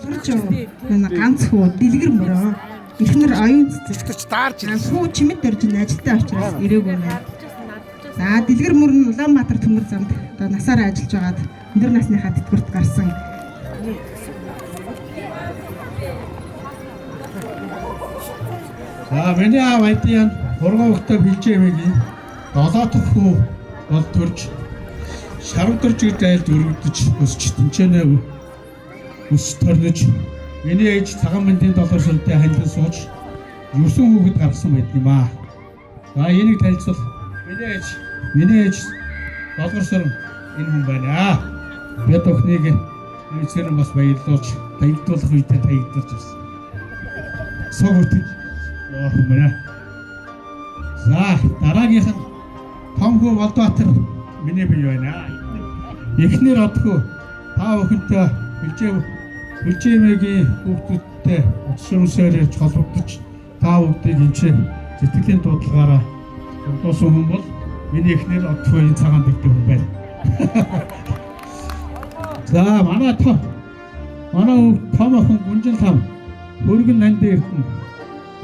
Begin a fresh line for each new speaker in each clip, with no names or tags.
Олгорч ганц хүү дэлгэр мөрөө. Эхнэр оюун цэцэг. Хүү чимэд дөрж ажилтаа учраас ирээгүй байна. За дэлгэр мөр нь Улаанбаатар төмөр замд одоо насаараа ажиллаж байгаад өндөр насныхаа тэтгэврт гарсан.
За миний аав Адиан 3 өктэй бэлжээвэгийн 7 дахь хүү бол төрж шарвдорж гэж айлд өргөдөж өсч тэнцэнэ өс төрнөж миний ээж цагаан бандын долоо шилтэй ханилан сууж 9 хүүхэд гаргасан байт юм аа. За энийг танилцвал миний ээж долгорсор энэ хүн байна. Бид өхнийг эцэрэн бас баярлуулж таягдуулах үедээ таягдуулж ирсэн. Согтөж яах юм бэ? За дараагийнх нь Томхүү Болдбаатар миний бие байна. Эхнэр одхоо та өхөнтэй бэлжээмэгийн хүүхдүүдтэй утсуусаар ирж холбогдож та бүгдийг энэ сэтгэлийн дуудлагаараа дууссан хүн бол миний эхнэр одхоо энэ цагаан бэлдэх хүн байна. За манай том охин Гүнжин там хөргөн нанд эрдэнэ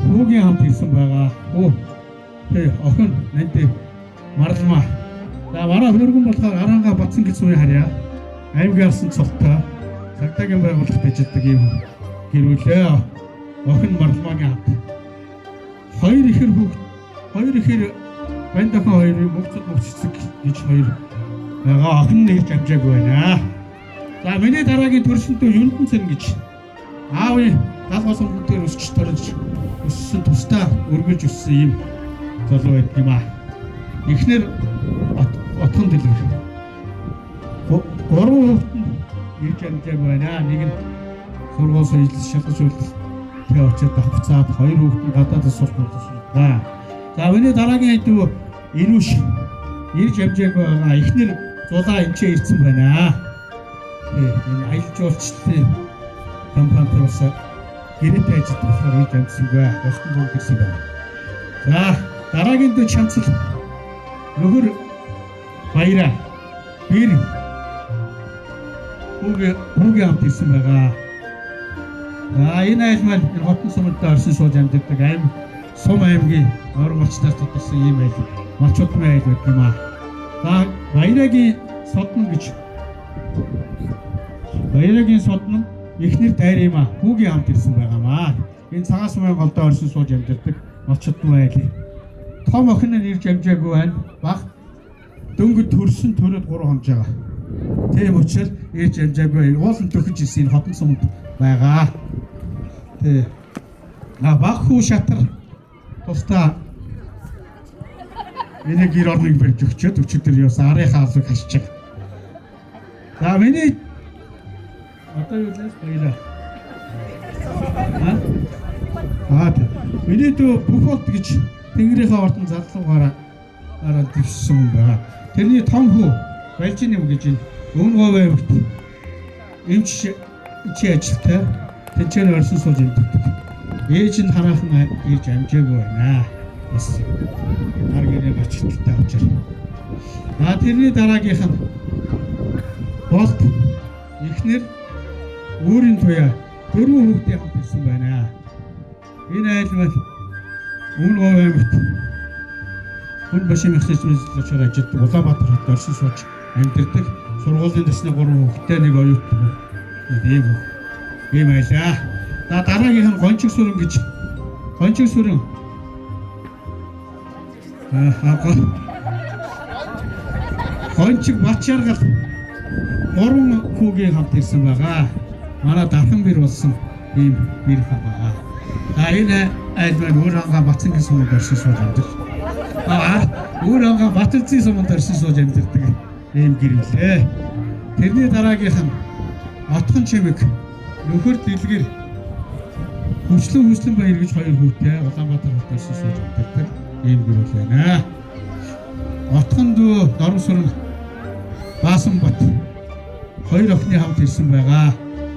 хүүгийн хамт ирсэн байгаа. Охин нанд марлмаа. За манай хөргөн болохоор Аранга Батсан гэсэн үе харьяа. Аймгаарсан цолтой цагдаагийн байгууллагт ажилладаг юм гэрүүлээ. Охин марлмаагийн хамт. Хоёр ихэр бандхан хоёрыг мөвцөд гэж хоёр байгаа. Охин нэг жамжааг байна. За миний дараагийн төрсөнтэй Юндэн цэн гэж аавын галгасан хүнээр өсч төрж өссөн тусдаа өргөж өссөн юм залуу байдаг юм аа. Эхнэр отхон дэлгэр. 3 хүүхэд ирж амжааг байна. Нэг нь сургууль соёлс шалгаж үлдээ очиод авцаад 2 хүүхэд нь гадаадд сурч байна. За миний дараагийн хэдв Инүүш ирж амжааг байгаа. Эхнэр зулаа энчээ ирсэн байна. Энэ аялал жуулчлалын компанид бас гэрээтэй ажилладаг болохоор ирж амжсан бай. Босton бүгд ирсэн байна. За дараагийн дэ чанцал нөхөр баяраа бэр хүүгийн хамт ирсэн байгаа. За энэ айлмал хотон сумдаа орсон сууж амьдардаг сум аймгийн орон малчдаар тодорсон ийм айл малчуудын айл байдаг юм аа. За Баярагийн содон эхнэр дайр юм аа. Хүүгийн хамт ирсэн байгаамаа. Энэ цагаан сумын голдоо орсон сууж амьдардаг малчуудын айл. Том охин нь ирж амжаагүй байна. Баг дөнгөд төрсөн төрөд 3 хонж байгаа. Тийм учраас ирж амжаагүй. Уулын төхөж ирсэн энэ хотон сумд байгаа. Баг хүү шатар тусдаа энийг гэр орныг барьж өгчөөд өчигдөр явсан арийнхаа алыг хашиж байгаа. За миний одоо юу лээс баялаа. Миний дүү Буфолт гэж Тэнгэрийнхээ ордон залуугаараа дэвшсэн юм байна. Тэрний том хүү Балжин юм гэж өвнөгөө баймагт эмч ажилтай тэнцэн орсон сууж амьддаг. Ээж нь хараахан ирж амжаагүй байна. Бас аргэрээ бачилттай очир. Тэрний дараагийнх нь Болт эхнэр өөрийн туяа 4 хүүхдээ хамт ирсэн байна. Энэ айлмал өвнөгөө баймагт хүн башин мэхсэлж ажилладаг Улаанбаатар хотод оршин сууж амьдардаг. Сургуулийн дэсний 3 хүүхдээ нэг оюутан ийм айлаа. За дараагийнх нь Гончиг сүрэн гэж Гончиг Батчаргал 3 хүүгийн хамт ирсэн байгаа. Манай дархан бэр болсон ийм бэр хан байгаа. Энэ айлмал өөр ангаа Батсан гэсэн сумд оршин сууж амьдарч. Өөр ангаа Батцын сумд оршин сууж амьдардаг ийм гэрэлээ. Тэрний дараагийнх нь Отхон чимэг нөхөр дэлгэр Хүчлэн баяр гэж 2 хүүтэй Улаанбаатар хотод оршин сууж амьдардаг ийм гэрэл байна. Отхон дүү Дорн сүрэн Баасан бат 2 охины хамт ирсэн байгаа.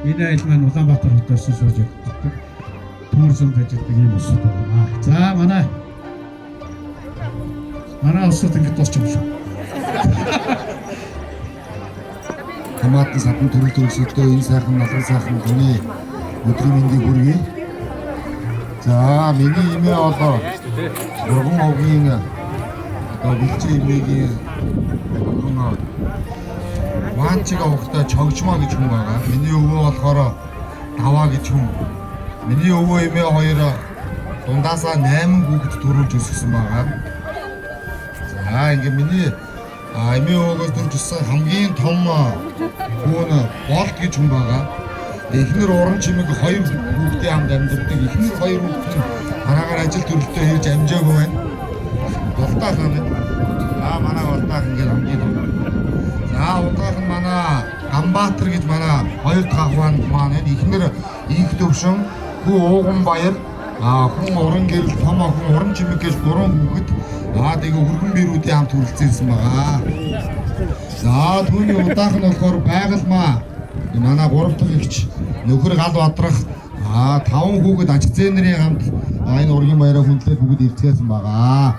Энэ айл маань Улаанбаатар хотод оршин сууж амьдардаг. Төмөр замд ажилладаг ийм усуд байна. За манай усуд ингэж дуусч юм шүү.
хамаатан садан төрөл төгсөлтөө энэ сайхан налан сайхан хүний өдрийн мэндийг хүргэе. За миний имээ болоо Урган овгийн одоо бэлчээ имээгийн Ванчига ухта чогжмоо гэж хүн байгаа. Миний өвөө болохоор Даваа гэж хүн. Миний өвөө эмээ хоёр дундаасаа 8 хүүхэд төрүүлж өсгсөн байгаа. За ингээ миний эмээ өвөөс төрж өссөн хамгийн том хүн Болт гэж хүн байгаа. Эхнэр уран чимэг 2 хүүхдийн хамт амьдардаг. Эхнэр 2 хүүхэд нь хараагаар ажил төрөлтөө хийж амжаагүй байна. Болтаа хаан. Манай болтаа ингээ хамгийн том. За удаахан манай Гамбаатар гэж манай 2 гахван маань эхнэр инх төвшин хүү ууган баяр хүн уран гэрэл том охин уран чимэг гэж 3 хүүхэд тэгээ хүргэн бэрүүдийн хамт хүрэлцээсэн байгаа. За түүний удаахан болохоор байгальмаа манай 3 дахь эгч нөхөр гал бадрах 5 хүүхэд аж зээнэрийн хамт энэ ургийн баяраа хүндлээд бүгд эвцгээсэн байгаа.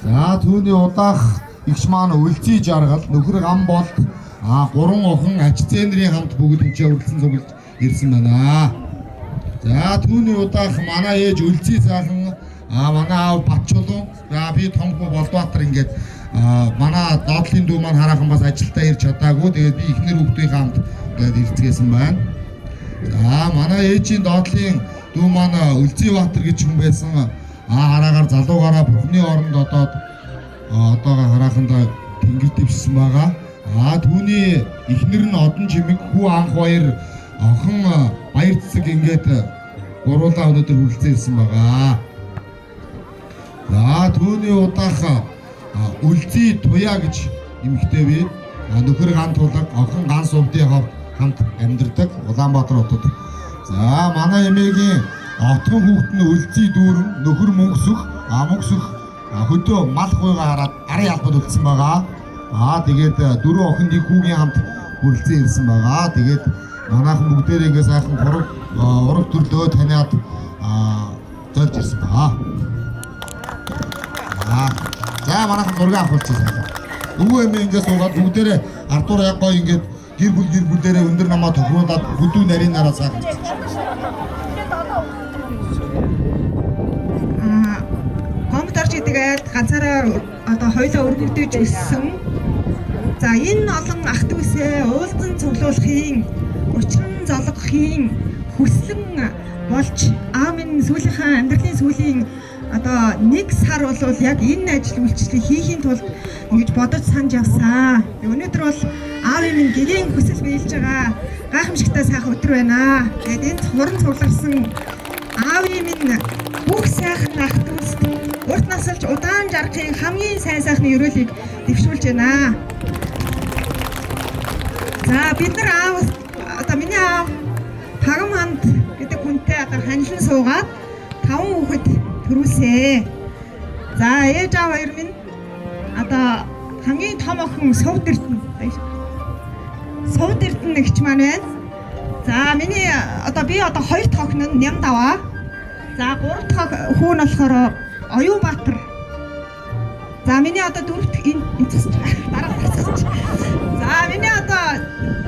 За түүний удаах эгч маань үлзий жаргал нөхөр гам болт 3 охин аж зээнэрийн хамт бүгд энэ үргэлжлэн цуглаж ирсэн байна. За түүний удаах манай ээж үлзий цаахан манай аав Батчулан би том хүү Болбаатар ингээд манай доотлын дүү маань хараахан бас ажилдаа ирж чадаагүй. Тэгээд би эхнэр хүүхдийн хамт ингээд ирцгээсэн байна. За манай ээжийн доотлын дүү маань Үлзий Баатар гэж хүн байсан. Хараагаар залуугаараа Бурхны оронд одоо хараахандаа тэнгэр дэвшсэн байгаа. Түүний эхнэр нь Одон чимэг хүү анх баяр охин баяр цэцэг ингээд гуруулаа өнөөдөр хүрэлцэн ирсэн байгаа. За түүний удаах Үлзий Туяа гэж эмэгтэй бий. Нөхөр ган тулаг охин ган сувдын хамт амьдардаг Улаанбаатар хотод. За манай эмээгийн отгон хүүхэд нь Үлзий дүүрэн нөхөр мөнгөсөх хөдөө мал хуйгаа хараад арын албад үлдсэн байгаа. Тэгээд 4 охин нэг хүүгийн хамт хүрэлцэн ирсэн байгаа. Тэгээд манайхан бүгдээрээ ингээ сайхан ураг төрлөө таниад зорж ирсэн байгаа. За манайхан зураг авахулчихсан. Өвөө эмээ ингээ суугаад бүгдээрээ ардуур яггой ингээ гэр бүлээрээ өндөр намаа тохируулаад хөдөө нарийн нараа сайхан. Компьютер гэдэг ганцаараа одоо хоёлоо өргөдөж өссөн. За энэ олон ах дүүсээ уулзан цуглуулахын, учран зологохын хүслэн болж аамын сүүлийнхаа амьдралын сүүлийн одоо 1 сар бол яг энэ ажил үйлчлэлийг хийхийн тулд ингэж бодож санаж явсан. Өнөөдөр бол аавын минь гэрийн хүсэл биелж байгаа гайхамшигтай сайхан өдөр байна. Тэгээд энэ хуран цугларсан аавын минь бүх сайхан ах дүүст урт насалж удаан жаргахын хамгийн сайн сайхны өрөөлийг дэвшүүлж байна. За бид нар аав одоо миний аав Тагамханд гэдэг хүнтэй одоо ханилан суугаад 5 хүүхэд төрүүлсэ. За ээж аав хоёр минь одоо хамгийн том охин Сувд Эрдэнэ гэгч маань байна. За миний одоо би 2 дахь охин нь Нямдаваа. За 3 дахь хүү нь болохоор Оюунбаатар. За миний одоо 4 дахь энэ дараа тасчих. За миний одоо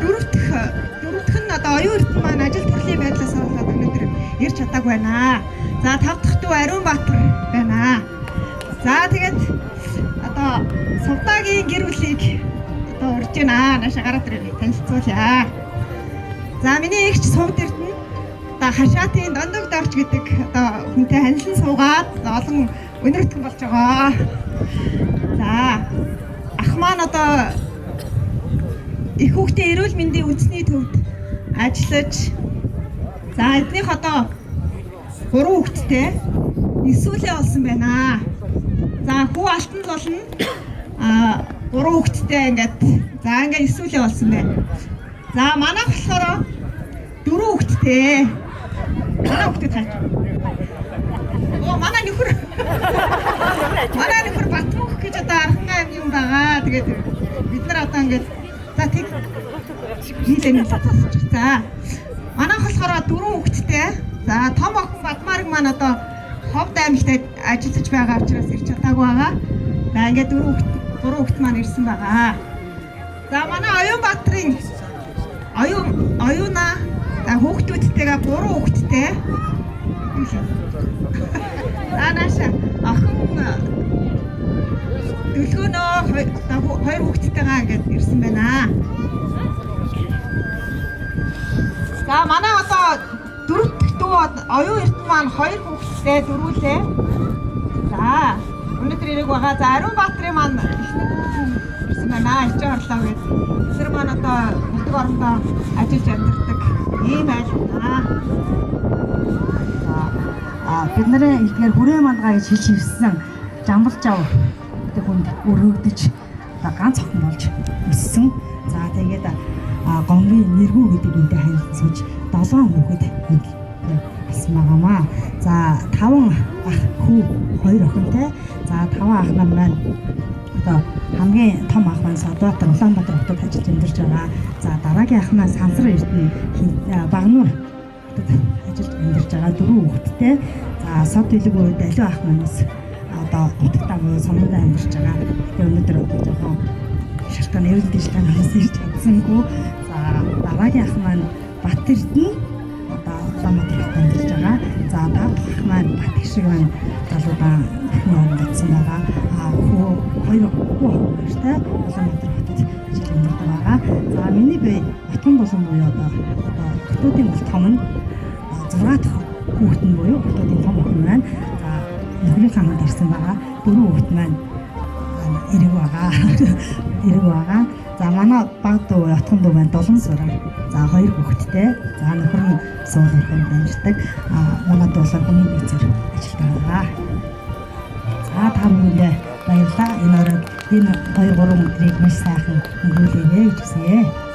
4 дахь нь одоо Оюун Эрдэнэ маань ажил төрлийн байдлаас болоод өнөөдөр ирж чадаагүй байна. За 5 дахь дүү Ариунбаатар байна. За тэгээд одоо Сувдагийн гэр бүлийг одоо урьж байна. Наашаа гараад ирээ танилцуулъя. За миний эгч Сувд Эрдэнэ одоо хашаатын Дондог Дорж гэдэг одоо хүнтэй ханилан суугаад олон өнөр өтгөн болж байгаа. За ах маань одоо их хүүхдийн эрүүл мэндийн үндэсний төвд ажиллаж за эднийх одоо 3 хүүхэдтэй нисүүлээ болсон байна. За хүү алтан болно 3 хүүхэдтэй ингээд нисүүлээ болсон байна. За манайх болохоор 4 хүүхэдтэй. Манай хүүхдэд хаач. Манай нөхөр Батмөх гэж одоо архан юм байгаа. Тэгээд бид нар одоо ингээд за тэг хийлээ. За манайх болохоор 4 хүүхэдтэй. За том охин Бадмарг маань одоо Ховд аймагт ажиллаж байгаа учраас ирж чадаагүй байгаа. За ингээд 3 хүүхэд маань ирсэн байгаа. За манай Оюунбаатарын
Оюуна. За хүүхдүүдтэйгээ 3 хүүхэдтэй. За нааша охин Дөлгөөнөө 2 хүүхэдтэйгаа ингээд ирсэн байна. За манай одоо 4 дахь дүү оюун эрдэнэ маань 2 хүүхэдтэй дөрвөлээ. За өнөөдөр ирэх байгаа. За Ариун Баатрын маань ирсэн байна. Ичээ орлоо гэдэг. Тэр маань одоо нутаг орондоо ажиллаж амьдардаг ийм айл байна.
Бид нарын эдгээр хүрээ мандгаа гэж хэлж ирсэн Жамбал жав гэдэг хүнд өргөгдөж одоо ганц охин болж өссөн. За тэгээд гомгийн нэргүү гэдэг үнтэй харилцаж 7 хүүхэд болсон байгаамаа. За 5 ах хүү 2 охинтой. За 5 ах нар маань одоо хамгийн том ах маань Содбаатар Улаанбаатар хотод ажиллаж амьдарч байгаа. За дараагийн ах маань Сансар Эрдэнэ Багнуур хотод ажиллаж амьдарч байгаа 4 хүүхэдтэй. За Сод Дэлгүү Далиу ах маань одоо утгатаа буюу Сомонд амьдарч байгаа. Тэгээ өнөөдөр жоохон шалтгаан эрүүл дэвшлэн хас ирж чадсангүй. За дараагийн ах маань Бат Эрдэнэ одоо Улаанбаатар хотод амьдарч байгаа. За даах ах маань Бат Гишиг маань залуудаа бүхний оронд очсон байгаа. Хоёр хүүхэдтэй Улаанбаатар хотод ажиллаж амьдардаг байгаа. За миний бие Батхан болон буюу одоо хотуудын бол том нь 6 дахь хүүхэд нь буюу хотуудын том охин маань. За нөхрийн хамт ирсэн байгаа. 4 хүүхэд маань эрэг байгаа. За манай баг дүү Ятхан дүү маань 7 сураа. За 2 хүүхэдтэй. За нөхөр нь суулгахын дамждаг. Манай дүү бол хүний бийцээр ажилладаг байгаа. За та бүхэндээ баярлалаа. Энэ 2-3 өдрийг маш сайхан өнгөрүүлээрэй гэж хүсье.